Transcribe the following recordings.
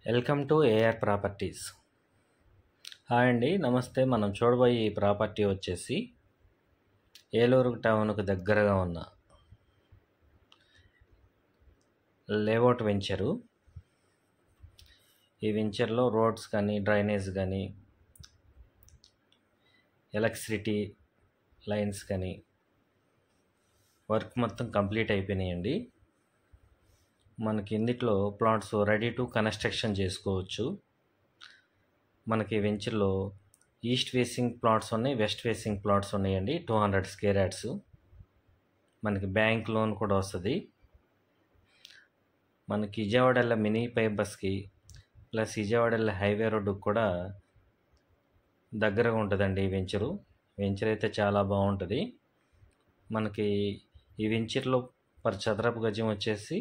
Welcome to AR properties. Hi అండి, నమస్తే. మనం చూడబోయే ఈ ప్రాపర్టీ వచ్చేసి ఏలూరు టౌన్కు దగ్గరగా ఉన్న లేఅవుట్ వెంచరు. ఈ వెంచర్లో రోడ్స్ కానీ, డ్రైనేజ్ కానీ, ఎలక్ట్రిసిటీ లైన్స్ కానీ వర్క్ మొత్తం కంప్లీట్ అయిపోయినాయండి. మనకి ఇందులో ప్లాట్స్ రెడీ టు కన్స్ట్రక్షన్ చేసుకోవచ్చు. మనకి వెంచర్లో ఈస్ట్ ఫేసింగ్ ప్లాట్స్ ఉన్నాయి, వెస్ట్ ఫేసింగ్ ప్లాట్స్ ఉన్నాయండి. 200 స్క్వేర్ యార్డ్స్. మనకి బ్యాంక్ లోన్ కూడా వస్తుంది. మనకి విజయవాడ మినీ బస్కి ప్లస్ విజయవాడ హైవే రోడ్డుకు కూడా దగ్గరగా ఉంటుందండి ఈ వెంచరు. వెంచర్ అయితే చాలా బాగుంటుంది. మనకి ఈ వెంచర్లో పర్ చదరపు గజం వచ్చేసి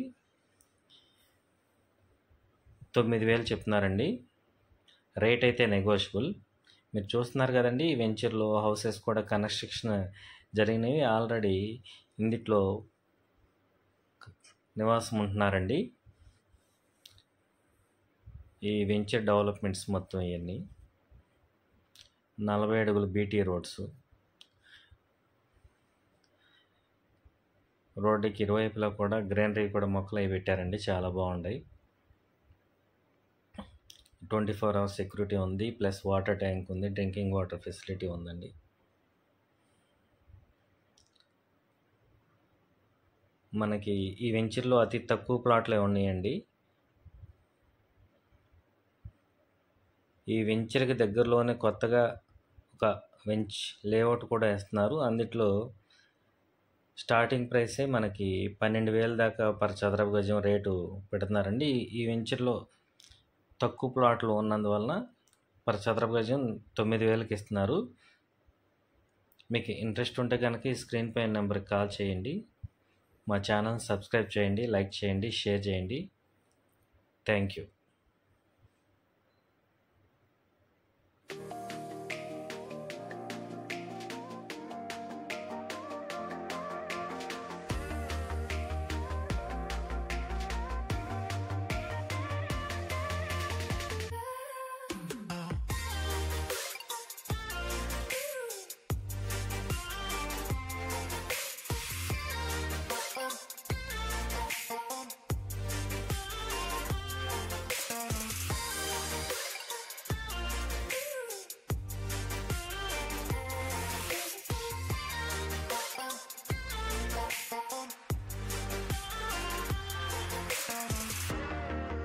9,000 చెప్తున్నారండి. రేట్ అయితే నెగోషియబుల్. మీరు చూస్తున్నారు కదండి, ఈ వెంచర్లో హౌసెస్ కూడా కన్స్ట్రక్షన్ జరిగినవి. ఆల్రెడీ ఇందులో నివాసం ఉంటున్నారండి. ఈ వెంచర్ డెవలప్మెంట్స్ మొత్తం ఇవన్నీ 40 అడుగుల బీటీ రోడ్స్. రోడ్డుకి ఇరువైపులా కూడా గ్రీనరీ కూడా మొక్కలు అవి పెట్టారండి, చాలా బాగున్నాయి. 24 hours సెక్యూరిటీ ఉంది, ప్లస్ వాటర్ ట్యాంక్ ఉంది, డ్రింకింగ్ వాటర్ ఫెసిలిటీ ఉందండి. మనకి ఈ వెంచర్లో అతి తక్కువ ప్లాట్లే ఉన్నాయండి. ఈ వెంచర్కి దగ్గరలోనే కొత్తగా ఒక లేఅవుట్ కూడా వేస్తున్నారు. అందులో స్టార్టింగ్ ప్రైసే మనకి 12,000 దాకా పర్ చదరపు గజం రేటు పెడుతున్నారండి. ఈ వెంచర్లో తక్కువ ప్లాట్లు ఉన్నందువలన పర్ చదరపు గజం 9,000కి ఇస్తున్నారు. మీకు ఇంట్రెస్ట్ ఉంటే కనుక ఈ స్క్రీన్ పైన నెంబర్కి కాల్ చేయండి. మా ఛానల్ సబ్స్క్రైబ్ చేయండి, లైక్ చేయండి, షేర్ చేయండి. Thank you.